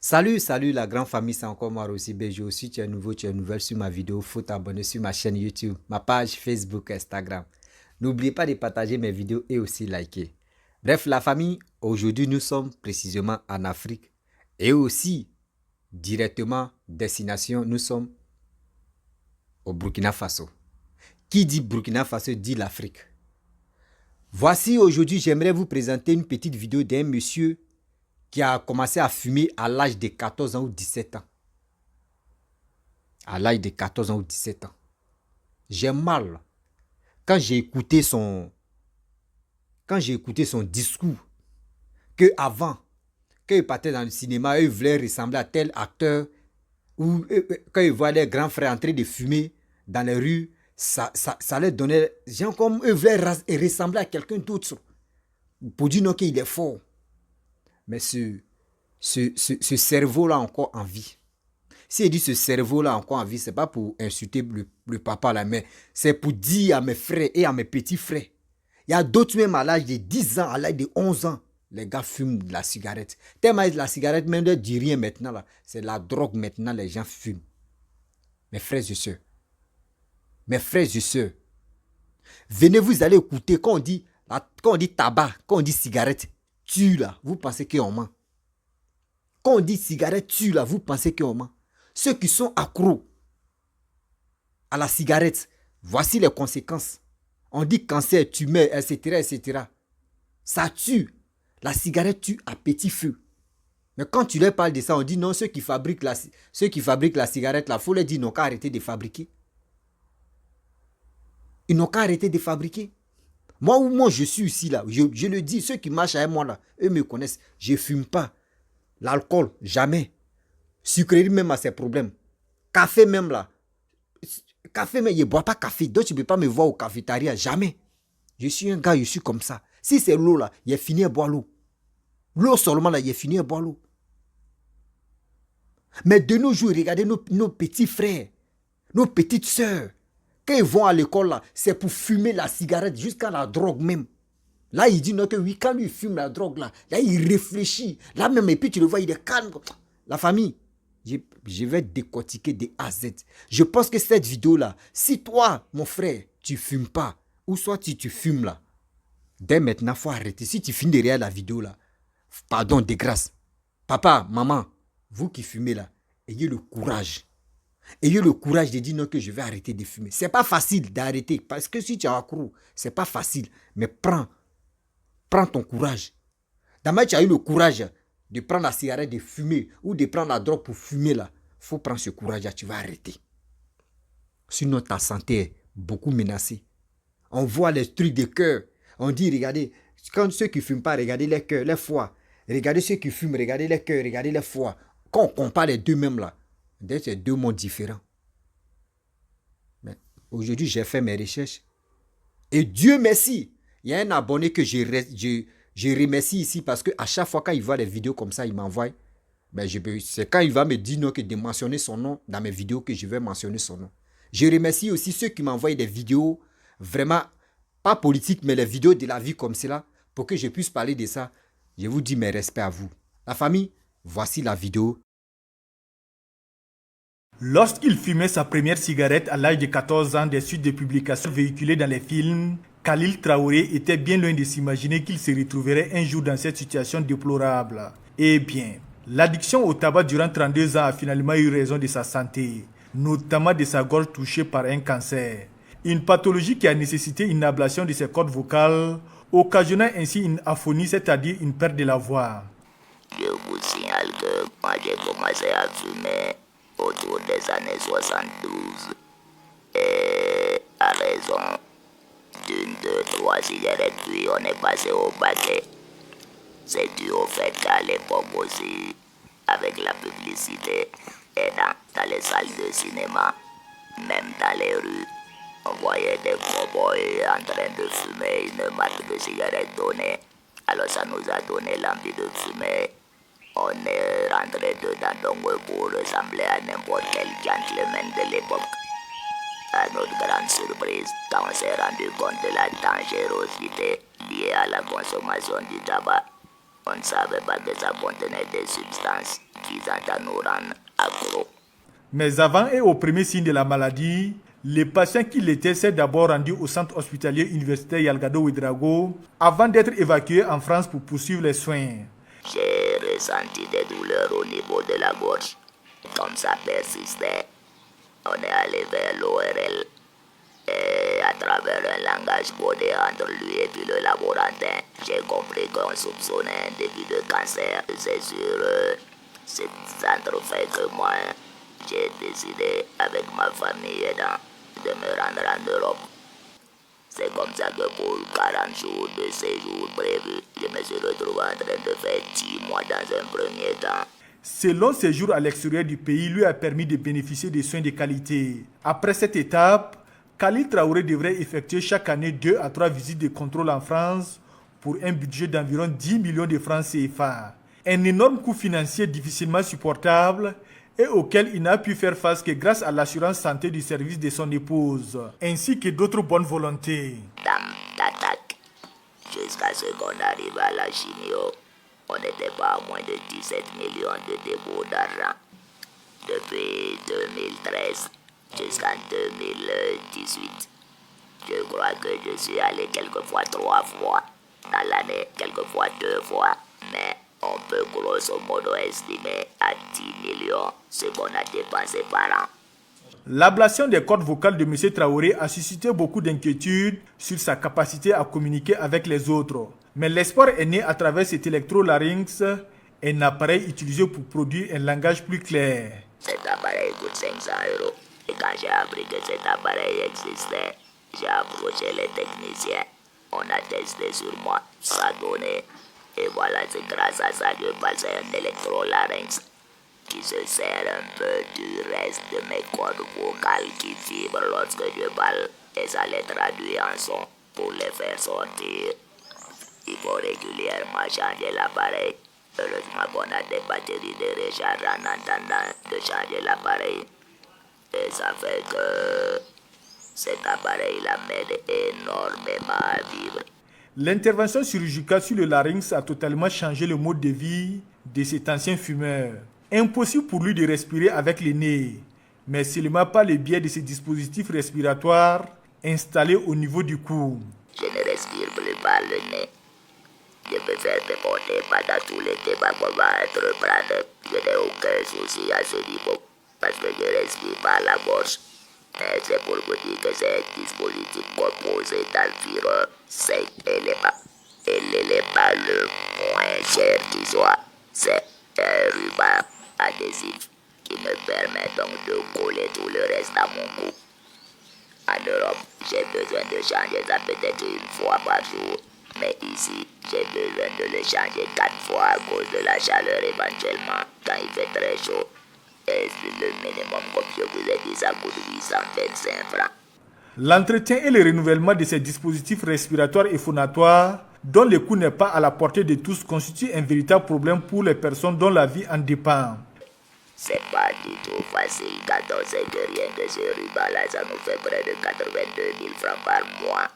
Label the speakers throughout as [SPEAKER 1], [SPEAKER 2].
[SPEAKER 1] Salut la grande famille, c'est encore moi aussi BG. Si tu es nouveau, tu es nouvelle sur ma vidéo, faut t'abonner sur ma chaîne YouTube, ma page Facebook, Instagram. N'oubliez pas de partager mes vidéos et aussi liker. Bref, la famille, aujourd'hui nous sommes précisément en Afrique et aussi directement destination, nous sommes au Burkina Faso. Qui dit Burkina Faso dit l'Afrique. Voici aujourd'hui, j'aimerais vous présenter une petite vidéo d'un monsieur qui a commencé à fumer à l'âge de 14 ans ou 17 ans. À l'âge de 14 ans ou 17 ans. J'ai mal quand j'ai écouté son discours que avant, quand il partait dans le cinéma, il voulait ressembler à tel acteur ou quand il voit les grands frères en train de fumer dans les rues, ça leur donnait, genre comme il voulait ressembler à quelqu'un d'autre pour dire non qu'il est fort. Mais ce cerveau-là encore en vie. Si il dit ce cerveau-là encore en vie, ce n'est pas pour insulter le papa là, mais c'est pour dire à mes frères et à mes petits frères. Il y a d'autres même à l'âge de 10 ans, à l'âge de 11 ans, les gars fument de la cigarette. Tellement la cigarette, même ne dit rien maintenant là. C'est la drogue maintenant, les gens fument. Mes frères et sœurs. Mes frères et sœurs. Venez vous allez écouter quand on dit tabac, quand on dit cigarette, tue là, vous pensez qu'on ment. Quand on dit cigarette, tue là, vous pensez qu'on ment. Ceux qui sont accros à la cigarette, voici les conséquences. On dit cancer, tumeur, etc., etc. Ça tue. La cigarette tue à petit feu. Mais quand tu leur parles de ça, on dit non, ceux qui fabriquent la cigarette, il faut leur dire qu'ils n'ont qu'à arrêter de fabriquer. Ils n'ont qu'à arrêter de fabriquer. Moi, je suis ici, là. Je le dis, ceux qui marchent avec moi, là, eux me connaissent. Je ne fume pas. L'alcool, jamais. Sucrerie, même à ses problèmes. Café, même, là. Café, mais je ne bois pas café. Donc, tu ne peux pas me voir au cafétéria. Jamais. Je suis un gars, je suis comme ça. Si c'est l'eau, là, il a fini à boire l'eau. L'eau seulement, là, il a fini à boire l'eau. Mais de nos jours, regardez nos petits frères, nos petites sœurs. Quand ils vont à l'école, là, c'est pour fumer la cigarette jusqu'à la drogue même. Là, il dit non, que oui, quand lui fume la drogue, là, il réfléchit. Là même, et puis tu le vois, il est calme. La famille, je vais décortiquer de A à Z. Je pense que cette vidéo-là, si toi, mon frère, tu fumes pas, ou soit si tu fumes là, dès maintenant, il faut arrêter. Si tu finis derrière la vidéo là, pardon, de grâce. Papa, maman, vous qui fumez là, ayez le courage. Ayez le courage de dire non que je vais arrêter de fumer. C'est pas facile d'arrêter parce que si tu es accro, c'est pas facile. Mais prends ton courage. D'abord, tu as eu le courage de prendre la cigarette, de fumer ou de prendre la drogue pour fumer là. Faut prendre ce courage là, tu vas arrêter. Sinon, ta santé est beaucoup menacée. On voit les trucs de cœur. On dit, regardez, quand ceux qui ne fument pas, regardez les cœurs, les foies. Regardez ceux qui fument, regardez les cœurs, regardez les foies. Quand on compare les deux mêmes là, c'est deux mondes différents. Mais aujourd'hui, j'ai fait mes recherches. Et Dieu merci, il y a un abonné que je remercie ici parce qu'à chaque fois quand il voit des vidéos comme ça, il m'envoie. Ben c'est quand il va me dire non, que de mentionner son nom dans mes vidéos que je vais mentionner son nom. Je remercie aussi ceux qui m'envoient des vidéos vraiment, pas politiques, mais les vidéos de la vie comme cela, pour que je puisse parler de ça. Je vous dis mes respects à vous. La famille, voici la vidéo.
[SPEAKER 2] Lorsqu'il fumait sa première cigarette à l'âge de 14 ans des suites de publications véhiculées dans les films, Khalil Traoré était bien loin de s'imaginer qu'il se retrouverait un jour dans cette situation déplorable. Eh bien, l'addiction au tabac durant 32 ans a finalement eu raison de sa santé, notamment de sa gorge touchée par un cancer. Une pathologie qui a nécessité une ablation de ses cordes vocales, occasionnant ainsi une aphonie, c'est-à-dire une perte de la voix.
[SPEAKER 3] Je vous signale que quand j'ai commencé à fumer autour des années 72, et à raison d'une, deux, trois cigarettes, puis on est passé au paquet. C'est dû au fait qu'à l'époque aussi, avec la publicité et dans les salles de cinéma, même dans les rues, on voyait des cowboys en train de fumer une marque de cigarette donnée. Alors ça nous a donné l'envie de fumer. On est rentré dedans donc pour ressembler à n'importe quel gentleman de l'époque. À notre grande surprise, quand on s'est rendu compte de la dangerosité liée à la consommation du tabac, On ne savait pas que ça contenait des substances visant à nous rendre accros.
[SPEAKER 2] Mais avant et au premier signe de la maladie, les patients qui l'étaient s'est d'abord rendu au centre hospitalier universitaire Yalgado Ouedraogo avant d'être évacués en France pour poursuivre les soins.
[SPEAKER 3] J'ai ressenti des douleurs au niveau de la gorge. Comme ça persistait, on est allé vers l'ORL. Et à travers un langage codé entre lui et puis le laborantin, j'ai compris qu'on soupçonnait un début de cancer. C'est sur ce centre fait que moi, j'ai décidé avec ma famille aidant de me rendre en Europe. C'est comme ça que pour 40 jours de séjour prévu, je me suis retrouvé en train de faire 10 mois dans un premier temps.
[SPEAKER 2] Ce long séjour à l'extérieur du pays lui a permis de bénéficier de soins de qualité. Après cette étape, Khalil Traoré devrait effectuer chaque année 2 à 3 visites de contrôle en France pour un budget d'environ 10 millions de francs CFA. Un énorme coût financier difficilement supportable et auquel il n'a pu faire face que grâce à l'assurance santé du service de son épouse, ainsi que d'autres bonnes volontés.
[SPEAKER 3] Dame d'attaque, jusqu'à ce qu'on arrive à la chimio, on n'était pas à moins de 17 millions de dépôts d'argent. Depuis 2013 jusqu'en 2018, je crois que je suis allé quelquefois 3 fois, dans l'année quelquefois 2 fois, mais on peut grosso modo estimer à 10 millions ce qu'on a dépensé par an.
[SPEAKER 2] L'ablation des cordes vocales de M. Traoré a suscité beaucoup d'inquiétudes sur sa capacité à communiquer avec les autres. Mais l'espoir est né à travers cet électrolarynx, un appareil utilisé pour produire un langage plus clair.
[SPEAKER 3] Cet appareil coûte 500 €. Et quand j'ai appris que cet appareil existait, j'ai approché les techniciens. On a testé sur moi, ça donnait. Et voilà, c'est grâce à ça que je passe un électrolarynx qui se sert un peu du reste de mes cordes vocales qui vibrent lorsque je parle et ça les traduit en son pour les faire sortir. Il faut régulièrement changer l'appareil. Heureusement qu'on a des batteries de recharge en attendant de changer l'appareil. Et ça fait que cet appareil-là m'aide énormément à vivre.
[SPEAKER 2] L'intervention chirurgicale sur le larynx a totalement changé le mode de vie de cet ancien fumeur. Impossible pour lui de respirer avec le nez, mais seulement par le biais de ces dispositifs respiratoires installés au niveau du cou.
[SPEAKER 3] Je ne respire plus par le nez. Je peux faire pépoter pendant tout l'été pour pouvoir entreprendre. Je n'ai aucun souci à ce niveau parce que je respire par la bouche. Mais c'est pour vous dire que c'est un dispositif composé d'environ 5 éléments. Et l'élément le moins cher qui soit, c'est un ruban adhésif qui me permet donc de coller tout le reste à mon cou. En Europe, j'ai besoin de changer ça peut-être 1 fois par jour. Mais ici, j'ai besoin de le changer 4 fois à cause de la chaleur éventuellement quand il fait très chaud. Et le minimum, comme je vous ai dit, ça coûte 825 francs.
[SPEAKER 2] L'entretien et le renouvellement de ces dispositifs respiratoires et phonatoires, dont le coût n'est pas à la portée de tous, constitue un véritable problème pour les personnes dont la vie en dépend.
[SPEAKER 3] C'est pas du tout facile quand on sait que rien que ce ruban-là, ça nous fait près de 82 000 francs par mois,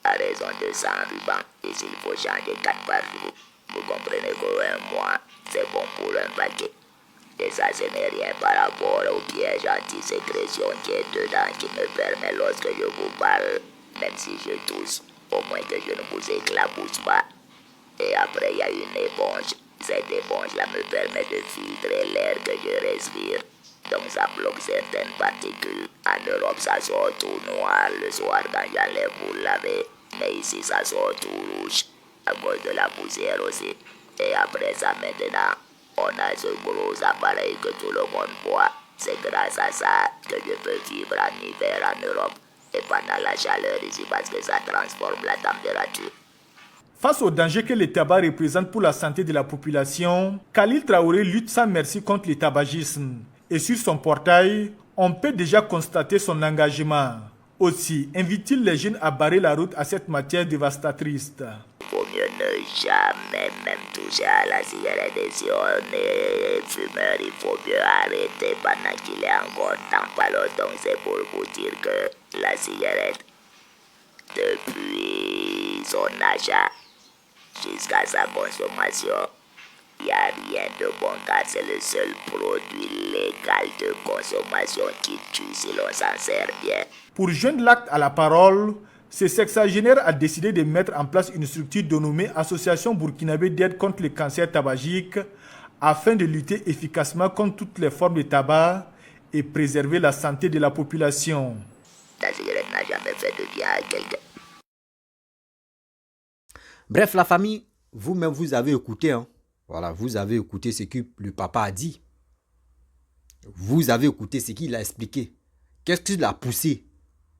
[SPEAKER 3] à raison de 100 rubans. Et s'il faut changer 4 par jour, vous comprenez qu'un mois, c'est bon pour un paquet. Et ça, ce n'est rien par rapport au piège anti-sécrétion qui est dedans, qui me permet, lorsque je vous parle, même si je tousse, au moins que je ne vous éclabousse pas. Et après, il y a une éponge. Cette éponge-là me permet de filtrer l'air que je respire. Donc ça bloque certaines particules. En Europe, ça sort tout noir le soir quand j'enlève pour laver. Mais ici, ça sort tout rouge, à cause de la poussière aussi. Et après ça, maintenant, on a ce gros appareil que tout le monde voit. C'est grâce à ça que je peux vivre en hiver en Europe et pendant la chaleur ici parce que ça transforme la température.
[SPEAKER 2] Face au danger que le tabac représente pour la santé de la population, Khalil Traoré lutte sans merci contre le tabagisme. Et sur son portail, on peut déjà constater son engagement. Aussi, invite-t-il les jeunes à barrer la route à cette matière dévastatrice.
[SPEAKER 3] Il faut mieux ne jamais même toucher à la cigarette. Et si on est fumeur, il faut mieux arrêter pendant qu'il est encore temps. Donc c'est pour vous dire que la cigarette, depuis son achat, jusqu'à sa consommation. Il n'y a rien de bon car c'est le seul produit légal de consommation qui tue si l'on s'en sert bien.
[SPEAKER 2] Pour joindre l'acte à la parole, ce sexagénaire a décidé de mettre en place une structure dénommée Association burkinabé d'aide contre le cancer tabagique afin de lutter efficacement contre toutes les formes de tabac et préserver la santé de la population.
[SPEAKER 3] La cigarette n'a jamais fait de bien à quelqu'un.
[SPEAKER 1] Bref, la famille, vous-même, vous avez écouté. Hein. Voilà, vous avez écouté ce que le papa a dit. Vous avez écouté ce qu'il a expliqué. Qu'est-ce qui l'a poussé?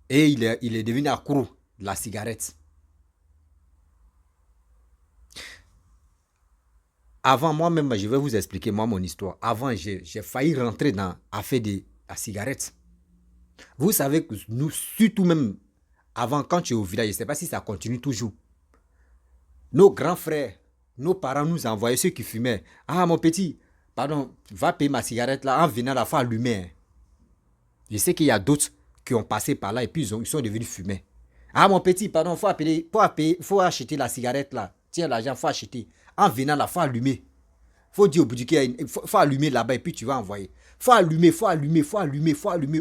[SPEAKER 1] Et il est devenu accro de la cigarette. Avant, moi-même, je vais vous expliquer mon histoire. Avant, j'ai failli rentrer dans l'affaire de la cigarette. Vous savez que nous, surtout même avant, quand tu es au village, je ne sais pas si ça continue toujours. Nos grands frères, nos parents nous envoyaient ceux qui fumaient. Ah, mon petit, pardon, va payer ma cigarette là en venant la faire allumer. Je sais qu'il y a d'autres qui ont passé par là et puis ils sont devenus fumeurs. Ah, mon petit, pardon, faut acheter la cigarette là. Tiens, l'argent, faut acheter. En venant la faire allumer. Faut dire au bout du qu'il faut allumer là-bas et puis tu vas envoyer. Faut allumer.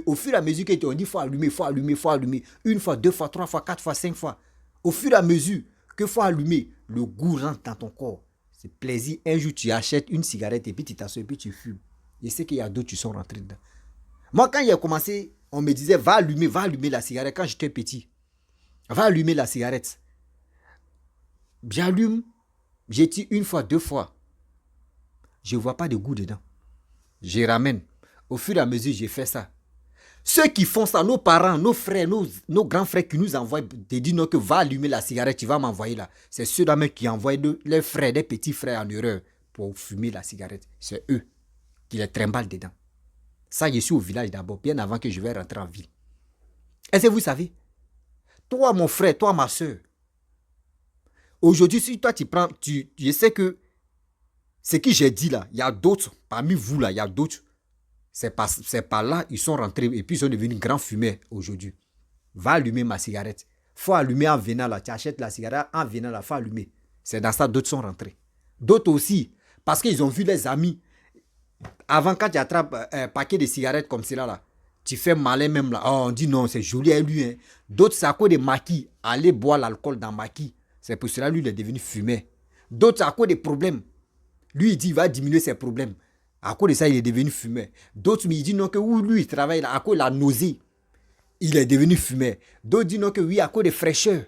[SPEAKER 1] Au fur et à mesure qu'on dit faut allumer. Une fois, deux fois, trois fois, quatre fois, cinq fois. Au fur et à mesure que faut allumer, le goût rentre dans ton corps. C'est plaisir. Un jour, tu achètes une cigarette et puis tu t'assois et puis tu fumes. Je sais qu'il y a d'autres qui sont rentrés dedans. Moi, quand il a commencé, on me disait va allumer la cigarette quand j'étais petit. Va allumer la cigarette. J'allume, j'ai dit une fois, deux fois. Je ne vois pas de goût dedans. Je ramène. Au fur et à mesure, j'ai fait ça. Ceux qui font ça, nos parents, nos frères, nos grands frères qui nous envoient, te disent non que va allumer la cigarette, tu vas m'envoyer là. C'est ceux-là même qui envoient leurs frères, des petits frères en erreur pour fumer la cigarette. C'est eux qui les trimballent dedans. Ça, je suis au village d'abord, bien avant que je vais rentrer en ville. Est-ce que vous savez? Toi, mon frère, toi, ma soeur, aujourd'hui, si toi, je sais que ce que j'ai dit là, il y a d'autres, parmi vous là, il y a d'autres. C'est par là, ils sont rentrés et puis ils sont devenus grands fumeurs aujourd'hui. Va allumer ma cigarette. Faut allumer en venant là. Tu achètes la cigarette en venant là, faut allumer. C'est dans ça, d'autres sont rentrés. D'autres aussi, parce qu'ils ont vu les amis. Avant, quand tu attrapes un paquet de cigarettes comme cela là, tu fais malin même là. Oh, on dit non, c'est joli à lui. Hein. D'autres, c'est à cause des maquis. Aller boire l'alcool dans maquis. C'est pour cela lui, il est devenu fumeur. D'autres, c'est à cause des problèmes. Lui, il dit, il va diminuer ses problèmes. À cause de ça, il est devenu fumeur. D'autres, il dit non, que lui, il travaille là, à cause de la nausée. Il est devenu fumeur. D'autres disent non, que oui, à cause de fraîcheur.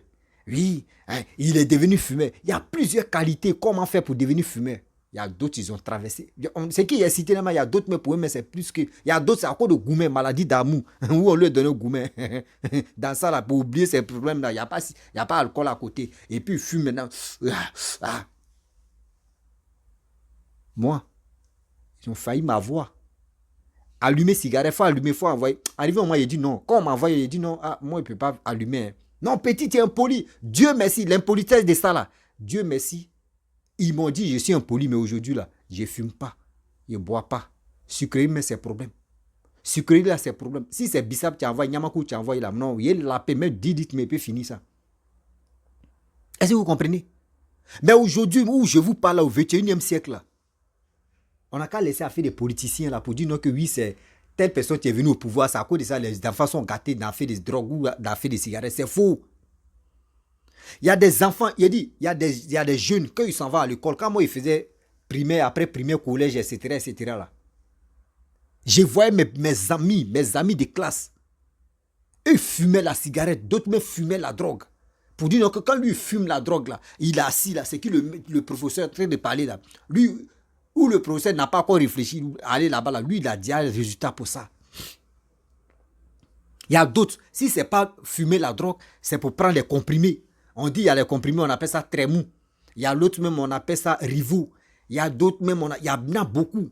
[SPEAKER 1] Oui, hein, il est devenu fumeur. Il y a plusieurs qualités. Comment faire pour devenir fumeur? Il y a d'autres, ils ont traversé. C'est qui est cité là, il y a d'autres, mais pour eux, mais c'est plus que. Il y a d'autres, c'est à cause de gourmet, maladie d'amour, où on lui donne gourmet. Dans ça, là, pour oublier ces problèmes-là, il n'y a pas alcool à côté. Et puis, il fume maintenant. Moi, ils ont failli m'avoir. Allumer cigarette, faut allumer, faut envoyer. Arrivé au moment, il dit non. Quand on m'envoie, il dit non. Ah, moi, il ne peut pas allumer. Non, petit, tu es impoli. Dieu merci, l'impolitesse de ça là. Dieu merci. Ils m'ont dit, je suis impoli, mais aujourd'hui là, je ne fume pas. Je ne bois pas. Sucrerie, mais c'est problème. Sucrerie là, c'est problème. Si c'est bissap, tu envoies, Nyamakou, tu envoies là. Non, il y a la paix, même 10 litres, mais il peut finir ça. Est-ce que vous comprenez? Mais aujourd'hui, où je vous parle là, au 21e siècle là, on n'a qu'à laisser faire des politiciens là pour dire non que oui, c'est telle personne qui est venue au pouvoir, c'est à cause de ça, les enfants sont gâtés d'en faire des drogues ou d'en faire des cigarettes. C'est faux. Il y a des enfants, il y a des jeunes, quand ils s'en vont à l'école, quand moi ils faisaient primaire, après primaire, collège, etc. là. Je voyais mes amis de classe. Eux fumaient la cigarette, d'autres même fumaient la drogue. Pour dire non, que quand lui fume la drogue là, il est assis là, c'est qui le professeur est en train de parler là. Lui, où le professeur n'a pas encore réfléchi, aller là-bas, là, lui, il a déjà le résultat pour ça. Il y a d'autres, si ce n'est pas fumer la drogue, c'est pour prendre les comprimés. On dit il y a les comprimés, on appelle ça trémou. Il y a l'autre même, on appelle ça rivou. Il y a d'autres même, il y en a beaucoup.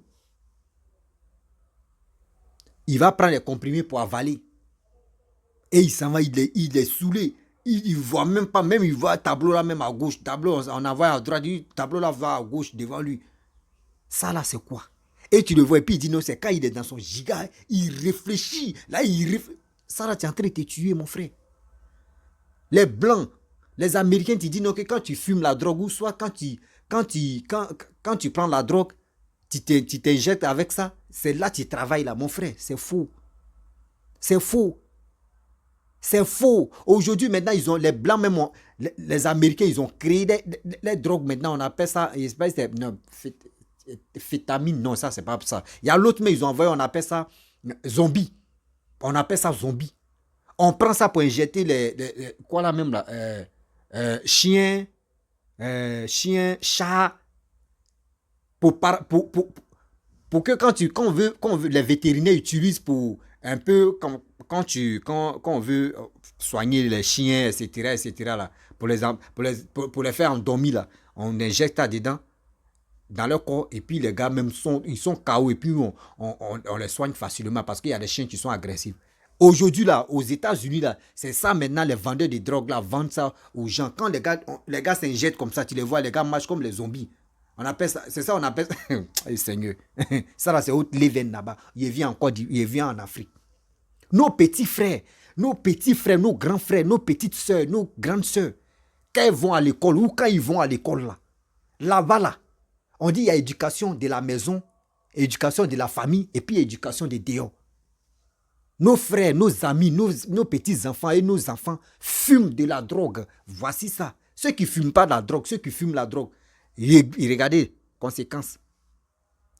[SPEAKER 1] Il va prendre les comprimés pour avaler. Et il s'en va, il est saoulé. Il ne voit même pas, même il voit un tableau là, même à gauche. Tableau, on envoie à droite, le tableau là va à gauche devant lui. Ça là, c'est quoi? Et tu le vois, et puis il dit non, c'est quand il est dans son giga, il réfléchit. Là, ça là, tu es en train de te tuer, mon frère. Les blancs, Les Américains te disent non, que quand tu fumes la drogue, ou soit quand tu prends la drogue, tu t'injectes avec ça, c'est là que tu travailles là, mon frère. C'est faux. C'est faux. C'est faux. Aujourd'hui, maintenant, ils ont les blancs, même les Américains, ils ont créé les drogues. Maintenant, on appelle ça, non, fétamine, non, ça, c'est pas ça. Il y a l'autre, mais ils ont envoyé, on appelle ça zombie. On appelle ça zombie. On prend ça pour injecter quoi là même là, chien, chat, pour que quand on veut, les vétérinaires utilisent pour un peu quand on veut soigner les chiens, etc., là, pour les faire endormir, là, on injecte ça dedans, dans leur corps, et puis les gars même ils sont KO, et puis on les soigne facilement parce qu'il y a des chiens qui sont agressifs. Aujourd'hui, là, aux États-Unis, là, c'est ça maintenant, les vendeurs de drogue, là, vendent ça aux gens. Quand les gars s'injectent comme ça, tu les vois, les gars marchent comme les zombies. On appelle ça, c'est ça, on appelle ça. Hey, Seigneur. Ça, là, c'est autre leven là-bas. Il vient en Afrique. Nos petits frères, nos grands frères, nos petites soeurs, nos grandes soeurs, quand ils vont à l'école, ou quand ils vont à l'école, là-bas, là, on dit il y a éducation de la maison, éducation de la famille, et puis éducation de dehors. Nos frères, nos amis, nos petits-enfants et nos enfants fument de la drogue. Voici ça. Ceux qui ne fument pas de la drogue, ceux qui fument la drogue, regardez, conséquences.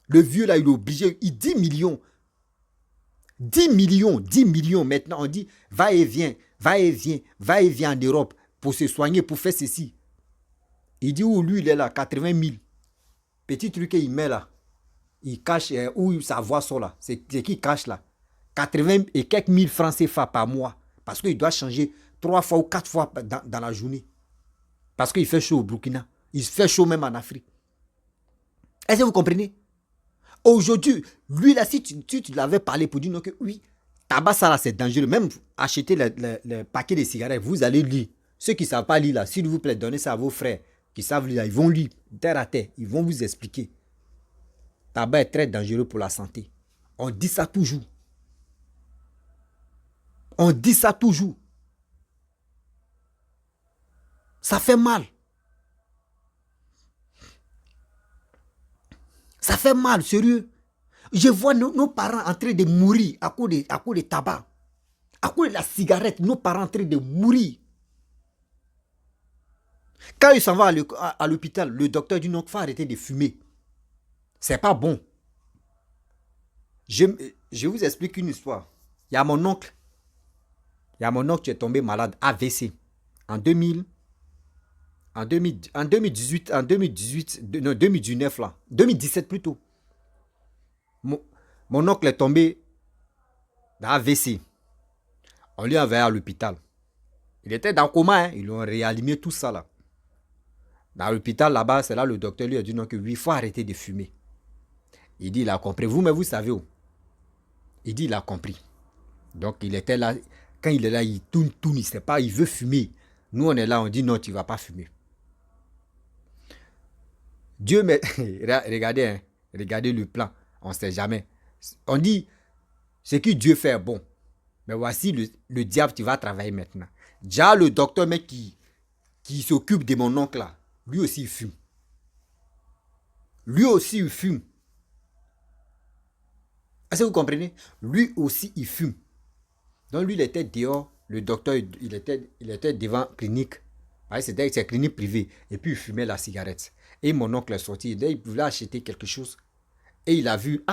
[SPEAKER 1] Le vieux là, il est obligé, il 10 millions. 10 millions maintenant. On dit, va et viens en Europe pour se soigner, pour faire ceci. Il dit où lui, il est là, 80 000. Petit truc qu'il met là. Il cache, où sa voix sort là. C'est qui cache là. 80 et quelques mille francs CFA par mois. Parce qu'il doit changer 3 fois ou 4 fois dans la journée. Parce qu'il fait chaud au Burkina. Il fait chaud même en Afrique. Est-ce que vous comprenez? Aujourd'hui, lui là, si tu l'avais parlé pour dire non, que oui, tabac ça là c'est dangereux. Même acheter le paquet de cigarettes, vous allez lire. Ceux qui ne savent pas lire là, s'il vous plaît, donnez ça à vos frères qui savent lire là. Ils vont lire terre à terre. Ils vont vous expliquer. Tabac est très dangereux pour la santé. On dit ça toujours. On dit ça toujours. Ça fait mal. Ça fait mal, sérieux. Je vois nos parents en train de mourir à cause de tabac. À cause de la cigarette, nos parents en train de mourir. Quand ils s'en vont à l'hôpital, le docteur dit non, il faut arrêter de fumer. C'est pas bon. Je vous explique une histoire. Il y a mon oncle. Qui est tombé malade, AVC, en 2019 là, 2017 plutôt. Mon oncle est tombé dans AVC. On lui a envoyé à l'hôpital. Il était dans le coma, hein. Ils l'ont réanimé, tout ça là. Dans l'hôpital là-bas, c'est là le docteur lui a dit non, que oui, il faut arrêter de fumer. Il dit il a compris. Vous, mais vous savez où? Il dit il a compris. Donc il était là. Quand il est là, il tourne, il ne sait pas, il veut fumer. Nous, on est là, on dit non, tu ne vas pas fumer. Dieu, mais regardez, hein, regardez le plan, on ne sait jamais. On dit, ce que Dieu fait est bon. Mais voici le diable qui va travailler maintenant. Déjà, le docteur mec qui s'occupe de mon oncle là, lui aussi il fume. Lui aussi il fume. Est-ce que vous comprenez? Lui aussi il fume. Donc lui, il était dehors, le docteur, il était devant clinique. C'était une clinique privée. Et puis il fumait la cigarette. Et mon oncle est sorti, il voulait acheter quelque chose. Et il a vu,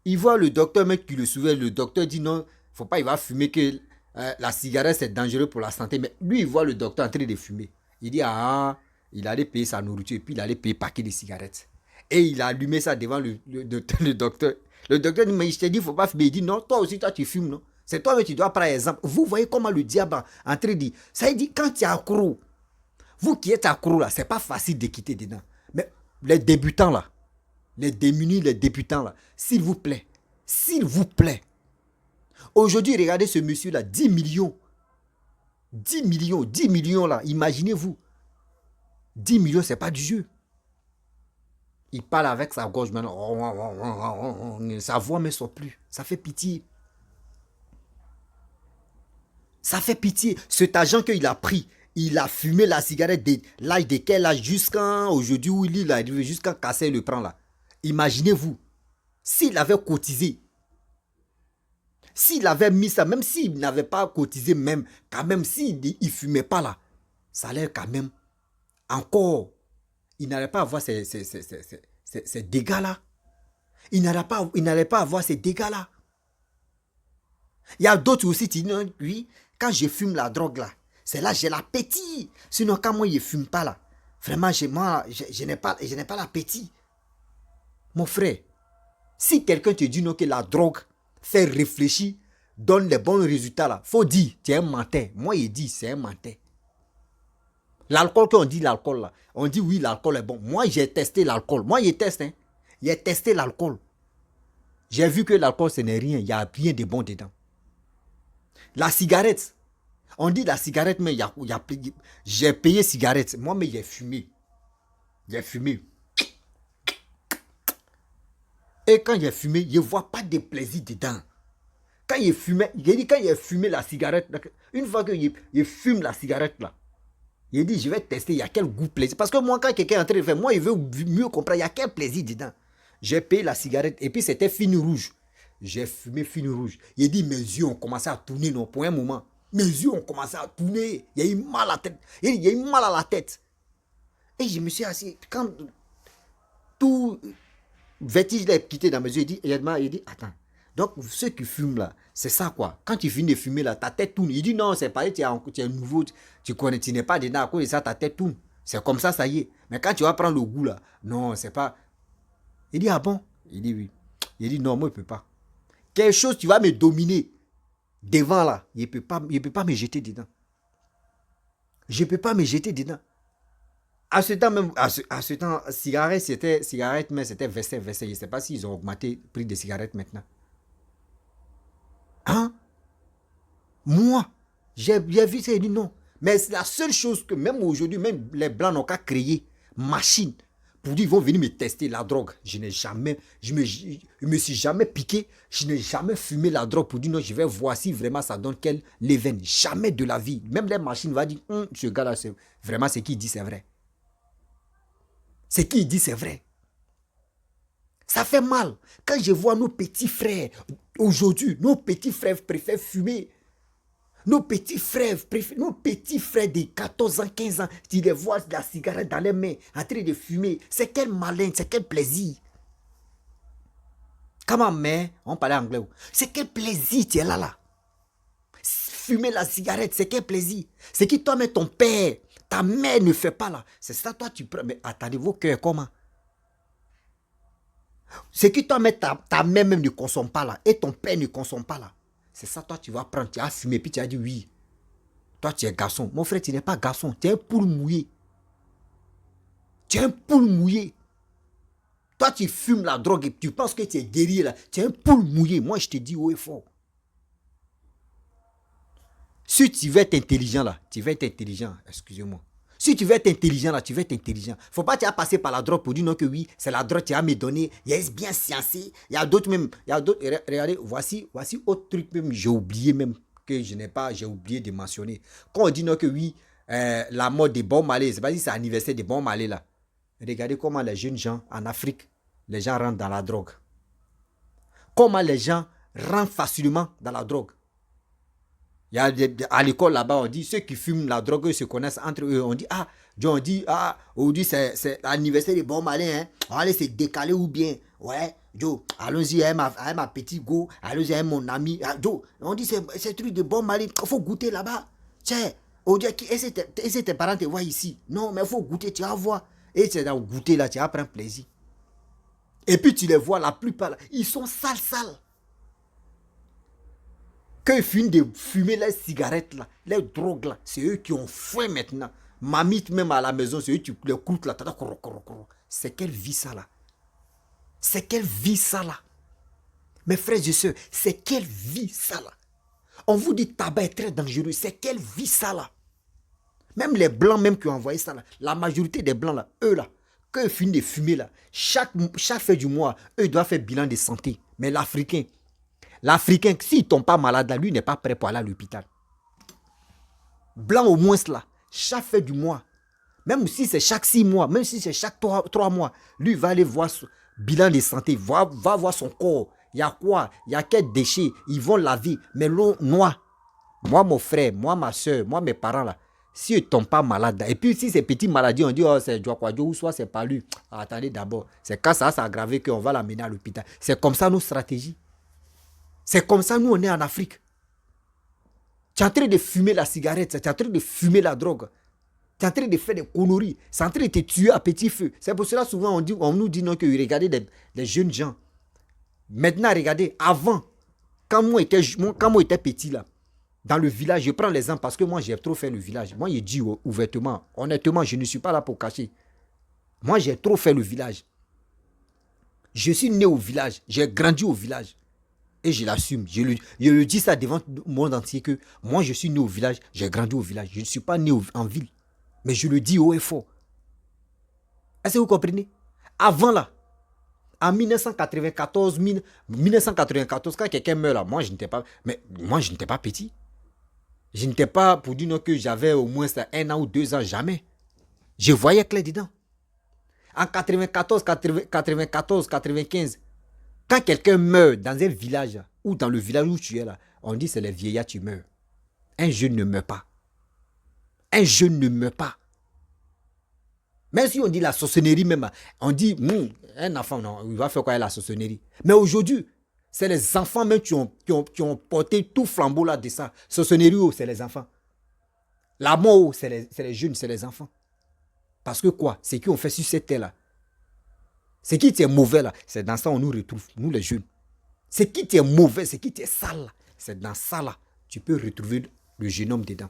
[SPEAKER 1] il voit le docteur, mec, qui le souvient. Le docteur dit non, faut pas, il va fumer, que la cigarette c'est dangereux pour la santé. Mais lui, il voit le docteur en train de fumer. Il dit, il allait payer sa nourriture, et puis il allait payer paquet de cigarettes. Et il a allumé ça devant le docteur. Le docteur dit, mais je t'ai dit, faut pas fumer. Il dit, non, toi aussi, toi, tu fumes, non? C'est toi que tu dois prendre exemple. Vous voyez comment le diable est en train de dire. Ça veut dire, quand tu es accro, vous qui êtes accro là, c'est pas facile de quitter dedans. Mais les débutants là, les démunis, les débutants là, s'il vous plaît, aujourd'hui, regardez ce monsieur là, 10 millions là, imaginez-vous. 10 millions, c'est pas du jeu. Il parle avec sa gorge maintenant, sa voix ne sort plus. Ça fait pitié. Ça fait pitié. Cet argent qu'il a pris, Il a fumé la cigarette de l'âge de quel âge jusqu'à aujourd'hui où il est arrivé, jusqu'à casser le prend là. Imaginez-vous, s'il avait cotisé, s'il avait mis ça, même s'il n'avait pas cotisé même, quand même, s'il ne fumait pas là, ça allait quand même, encore, il n'allait pas avoir ces dégâts-là. Il n'allait pas avoir ces dégâts-là. Il y a d'autres aussi qui disent, oui, quand je fume la drogue là, c'est là que j'ai l'appétit. Sinon, quand moi, je ne fume pas là, vraiment, je n'ai pas l'appétit. Mon frère, si quelqu'un te dit non, que la drogue fait réfléchir, donne les bons résultats là, faut dire, tu es un menteur. Moi, il dit, c'est un menteur. L'alcool, quand on dit l'alcool là, on dit oui, l'alcool est bon. Moi, j'ai testé l'alcool. Moi, j'ai testé, hein. J'ai testé l'alcool. J'ai vu que l'alcool, ce n'est rien. Il n'y a rien de bon dedans. La cigarette, on dit la cigarette, mais j'ai payé cigarette. Moi, mais j'ai fumé. J'ai fumé. Et quand j'ai fumé, je ne vois pas de plaisir dedans. Quand il fumait, j'ai dit quand il fumé la cigarette, une fois que je fume la cigarette là, il dit, je vais tester, il y a quel goût plaisir. Parce que moi, quand quelqu'un est en train de faire, moi, il veut mieux comprendre, il y a quel plaisir dedans. J'ai payé la cigarette et puis c'était fine rouge. J'ai fumé fine rouge. Il dit, mes yeux ont commencé à tourner, non, pour un moment. Mes yeux ont commencé à tourner. Il y a eu mal à la tête. Il y a eu mal à la tête. Et je me suis assis. Quand tout vertige l'a quitté dans mes yeux, il dit, attends. Donc, ceux qui fument là, c'est ça quoi. Quand tu finis de fumer là, ta tête tourne. Il dit non, c'est pareil, tu es nouveau, tu connais, tu n'es pas dedans, à cause de ça, ta tête tourne. C'est comme ça y est. Mais quand tu vas prendre le goût là, non, c'est pas. Il dit, ah bon? Il dit oui. Il dit non, moi je ne peux pas. Quelque chose, tu vas me dominer devant là. Il ne peut pas me jeter dedans. Je ne peux pas me jeter dedans. À ce temps même, à ce temps, cigarette, mais c'était verset. Je ne sais pas s'ils ont augmenté le prix des cigarettes maintenant. Hein? Moi, j'ai vu ça, il dit non. Mais c'est la seule chose que même aujourd'hui, même les Blancs n'ont qu'à créer machine pour dire ils vont venir me tester la drogue. Je me suis jamais piqué, je n'ai jamais fumé la drogue pour dire non, je vais voir si vraiment ça donne quel levain. Jamais de la vie. Même les machines vont dire, ce gars-là, vraiment ce qu'il dit, c'est vrai. Ce qu'il dit, c'est vrai. Ça fait mal. Quand je vois nos petits frères, aujourd'hui, nos petits frères préfèrent fumer. Nos petits frères de 14 ans, 15 ans, tu les vois la cigarette dans les mains, en train de fumer. C'est quel malin, c'est quel plaisir. Comment, mais, on parlait anglais. C'est quel plaisir tu es là. Fumer la cigarette, c'est quel plaisir. C'est qui toi, mais ton père, ta mère ne fait pas là. C'est ça, toi, tu prends. Mais attendez, vos cœurs, comment? C'est que toi, mais ta mère même ne consomme pas là. Et ton père ne consomme pas là. C'est ça, toi, tu vas prendre, tu as fumé, puis tu as dit oui. Toi, tu es garçon. Mon frère, tu n'es pas garçon. Tu es un poule mouillé. Tu es un poule mouillé. Toi, tu fumes la drogue et tu penses que tu es guéri là. Tu es un poule mouillé. Moi, je te dis haut et fort. Si tu veux être intelligent là, tu veux être intelligent. Excusez-moi. Si tu veux être intelligent, là, tu veux être intelligent. Faut pas tu as passé par la drogue pour dire non que oui, c'est la drogue, tu vas me donner. Il est bien sciencé. Il y a d'autres même. Il y a d'autres. Regardez, voici autre truc même. J'ai oublié même que j'ai oublié de mentionner. Quand on dit non que oui, la mort des bons malais, c'est pas si c'est l'anniversaire des bons malais là. Regardez comment les jeunes gens en Afrique, les gens rentrent dans la drogue. Comment les gens rentrent facilement dans la drogue. Il y a à l'école là-bas, on dit ceux qui fument la drogue, eux se connaissent entre eux. On dit, aujourd'hui c'est l'anniversaire des bons malins. Hein. On va aller se décaler ou bien. Ouais, Joe, allons-y, ma petite go, allons-y, mon ami. Joe, on dit c'est truc de bons malins. Il faut goûter là-bas. Tiens, on dit, essaie tes parents te voir ici. Non, mais il faut goûter, tu vas voir. Et c'est dans le goûter là, tu vas prendre plaisir. Et puis tu les vois, la plupart, là, ils sont sales. Quand ils finissent de fumer les cigarettes là, les drogues là, c'est eux qui ont faim maintenant. Mamite même à la maison, c'est eux qui les croûtent là. C'est quelle vie ça là? C'est quelle vie ça là? Mes frères et sœurs, c'est quelle vie ça là? On vous dit tabac est très dangereux. C'est quelle vie ça là? Même les blancs même qui ont envoyé ça là, la majorité des blancs là, eux là, quand ils finissent de fumer là, chaque fin du mois, eux doivent faire bilan de santé. Mais l'Africain, s'il ne tombe pas malade là, lui n'est pas prêt pour aller à l'hôpital. Blanc au moins là, chaque fin du mois, même si c'est chaque 6 mois, même si c'est chaque 3 mois, lui va aller voir son bilan de santé, va voir son corps. Il y a quoi? Il y a quels déchets? Ils vont laver. Mais l'eau noire, moi, mon frère, moi, ma soeur, moi, mes parents, là, si ils ne tombent pas malades, et puis si ces petites maladies, on dit, oh, c'est Djokwadjo, ou soit c'est pas lui. Ah, attendez d'abord, c'est quand ça s'est aggravé qu'on va l'amener à l'hôpital. C'est comme ça nos stratégies. C'est comme ça, nous, on est en Afrique. Tu es en train de fumer la cigarette, tu es en train de fumer la drogue. Tu es en train de faire des conneries. C'est en train de te tuer à petit feu. C'est pour cela, souvent, on nous dit non, que regardez des jeunes gens. Maintenant, regardez, avant, quand moi j'étais petit, là, dans le village, je prends l'exemple parce que moi, j'ai trop fait le village. Moi, je dis ouvertement, honnêtement, je ne suis pas là pour cacher. Moi, j'ai trop fait le village. Je suis né au village. J'ai grandi au village. Et je l'assume. Je le dis ça devant le monde entier que moi, je suis né au village. J'ai grandi au village. Je ne suis pas né en ville. Mais je le dis haut et fort. Est-ce que vous comprenez? Avant là, en 1994, quand quelqu'un meurt là, moi, je n'étais pas petit. Je n'étais pas pour dire non, que j'avais au moins 1 an ou 2 ans, jamais. Je voyais clair dedans. En 94, 95, quand quelqu'un meurt dans un village ou dans le village où tu es là, on dit c'est les vieillards qui meurent. Un jeune ne meurt pas. Un jeune ne meurt pas. Même si on dit la sorcellerie même, on dit, un enfant, non, il va faire quoi la sorcellerie? Mais aujourd'hui, c'est les enfants même qui ont porté tout flambeau là de ça. Sorcellerie, c'est les enfants. La mort, c'est les jeunes, c'est les enfants. Parce que quoi? C'est qui on fait sur cette terre-là. C'est qui est mauvais là. C'est dans ça on nous retrouve, nous les jeunes. C'est qui est mauvais, c'est qui est sale là. C'est dans ça là. Tu peux retrouver le jeune homme dedans.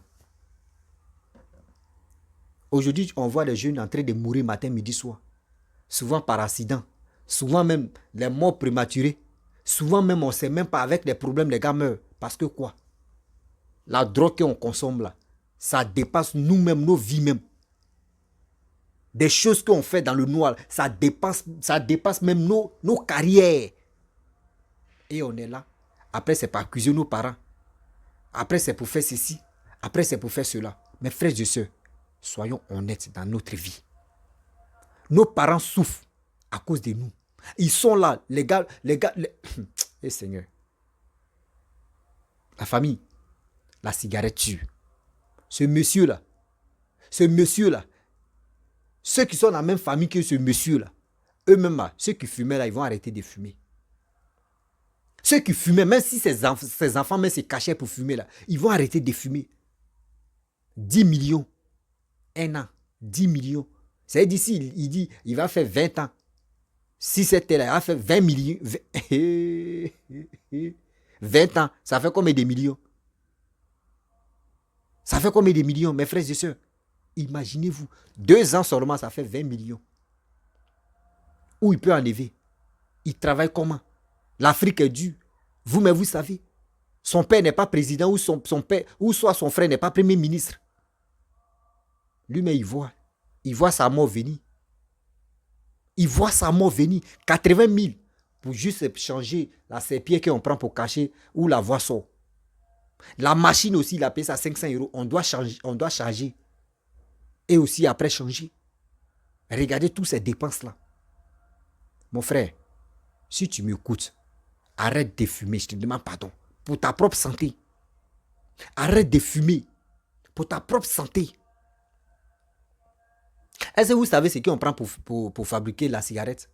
[SPEAKER 1] Aujourd'hui, on voit les jeunes en train de mourir matin, midi, soir. Souvent par accident. Souvent même les morts prématurées. Souvent même on ne sait même pas avec les problèmes les gars meurent. Parce que quoi? La drogue qu'on consomme là, ça dépasse nous-mêmes, nos vies même. Des choses qu'on fait dans le noir, ça dépasse même nos carrières. Et on est là. Après, c'est pour accuser nos parents. Après, c'est pour faire ceci. Après, c'est pour faire cela. Mes frères et sœurs, soyons honnêtes dans notre vie. Nos parents souffrent à cause de nous. Ils sont là, les gars. Eh Seigneur. La famille, la cigarette tue. Ce monsieur-là, ceux qui sont dans la même famille que ce monsieur-là, eux-mêmes, ceux qui fumaient là, ils vont arrêter de fumer. Ceux qui fumaient, même si ces enfants même se cachaient pour fumer là, ils vont arrêter de fumer. 10 millions, 1 an, 10 millions. C'est d'ici, il dit, il va faire 20 ans. Si c'était là, il va faire 20 millions. 20 ans, ça fait combien de millions? Ça fait combien de millions, mes frères et sœurs? Imaginez-vous, 2 ans seulement, ça fait 20 millions. Où il peut enlever? Il travaille comment? L'Afrique est dure. Vous-même, vous savez. Son père n'est pas président ou son père, ou soit son frère n'est pas premier ministre. Lui-même, il voit sa mort venir. Il voit sa mort venir. 80 000 pour juste changer la serpillère qu'on prend pour cacher ou la voie sort. La machine aussi, il a payé ça 500 €. On doit charger. Et aussi après changer. Regardez toutes ces dépenses-là. Mon frère, si tu m'écoutes, arrête de fumer, je te demande pardon. Pour ta propre santé. Arrête de fumer. Pour ta propre santé. Est-ce que vous savez ce qu'on prend pour fabriquer la cigarette?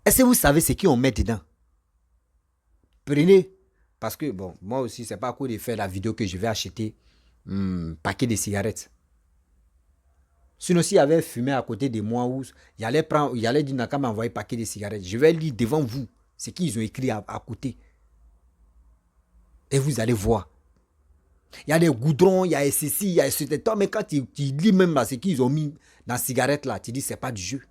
[SPEAKER 1] Est-ce que vous savez ce qu'on met dedans? Prenez. Parce que, bon, moi aussi, c'est pas à cause de faire la vidéo que je vais acheter paquet de cigarettes. Sinon, s'il y avait fumé à côté de moi, il allait dire, n'a m'envoyer paquet de cigarettes. Je vais lire devant vous ce qu'ils ont écrit à côté. Et vous allez voir. Il y a des goudrons, il y a ceci, il y a ceci. Mais quand tu lis même là, ce qu'ils ont mis dans la cigarette là, tu dis, c'est pas du jeu.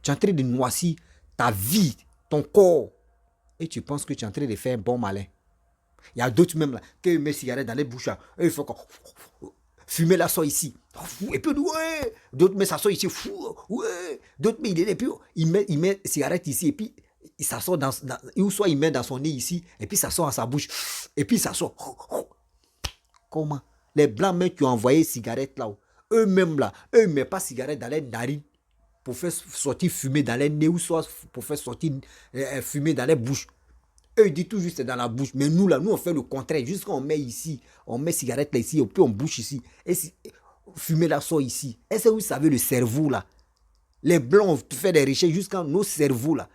[SPEAKER 1] Tu es en train de noircir ta vie, ton corps. Et tu penses que tu es en train de faire un bon malin. Il y a d'autres même là, qui mettent cigarette dans les bouches. Et il faut qu'on fumer la soie ici. Et puis, ouais. D'autres mettent sa soie ici. Ouais. D'autres mettent, et puis, il met cigarette ici. Et puis, ça sort ou soit il met dans son nez ici. Et puis, ça sort dans sa bouche. Et puis, ça sort. Comment? Les blancs même qui ont envoyé cigarettes là, eux-mêmes là, eux ne mettent pas cigarette dans les narines pour faire sortir fumée dans les nez ou soit pour faire sortir fumée dans les bouches. Eux ils disent toujours c'est dans la bouche. Mais nous là, nous on fait le contraire. Juste quand on met ici, on met cigarette là ici, et puis on bouche ici. Et si, fumée là sort ici. Est-ce que vous savez le cerveau là? Les blancs ont fait des recherches jusqu'à nos cerveaux là.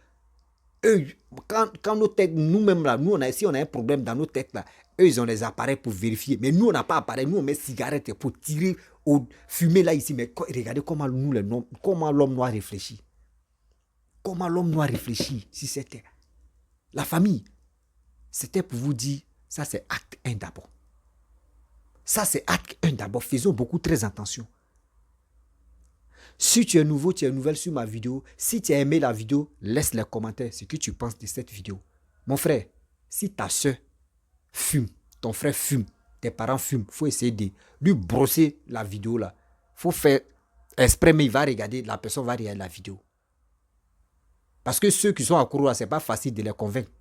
[SPEAKER 1] Eux, quand nos têtes, nous-mêmes là, nous on a, si on a un problème dans nos têtes là, eux ils ont des appareils pour vérifier. Mais nous on n'a pas d'appareil, nous on met cigarette pour tirer au fumer là ici. Mais regardez comment nous, comment l'homme noir réfléchit. Comment l'homme noir réfléchit si c'était la famille. C'était pour vous dire, ça c'est acte 1 d'abord. Ça c'est acte 1 d'abord. Faisons beaucoup très attention. Si tu es nouveau, tu es nouvelle sur ma vidéo, si tu as aimé la vidéo, laisse les commentaires ce que tu penses de cette vidéo. Mon frère, si ta soeur fume, ton frère fume, tes parents fument, il faut essayer de lui brosser la vidéo là. Il faut faire exprès, mais il va regarder, la personne va regarder la vidéo. Parce que ceux qui sont en cours là, ce n'est pas facile de les convaincre.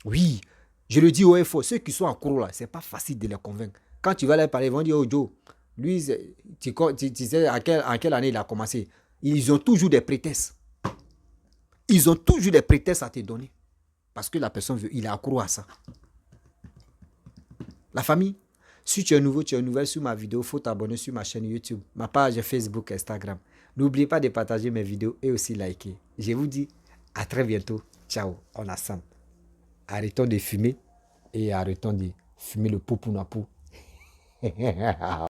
[SPEAKER 1] Oui, je le dis haut et fort, ceux qui sont en cours là, ce n'est pas facile de les convaincre. Quand tu vas leur parler, ils vont dire, oh Joe, lui, tu sais en quelle année il a commencé. Ils ont toujours des prétextes. Ils ont toujours des prétextes à te donner. Parce que la personne veut, il est accro à ça. La famille, si tu es nouveau, tu es nouvelle sur ma vidéo, il faut t'abonner sur ma chaîne YouTube, ma page Facebook, Instagram. N'oubliez pas de partager mes vidéos et aussi liker. Je vous dis à très bientôt. Ciao, on assemble. Arrêtons de fumer et arrêtons de fumer le pot pour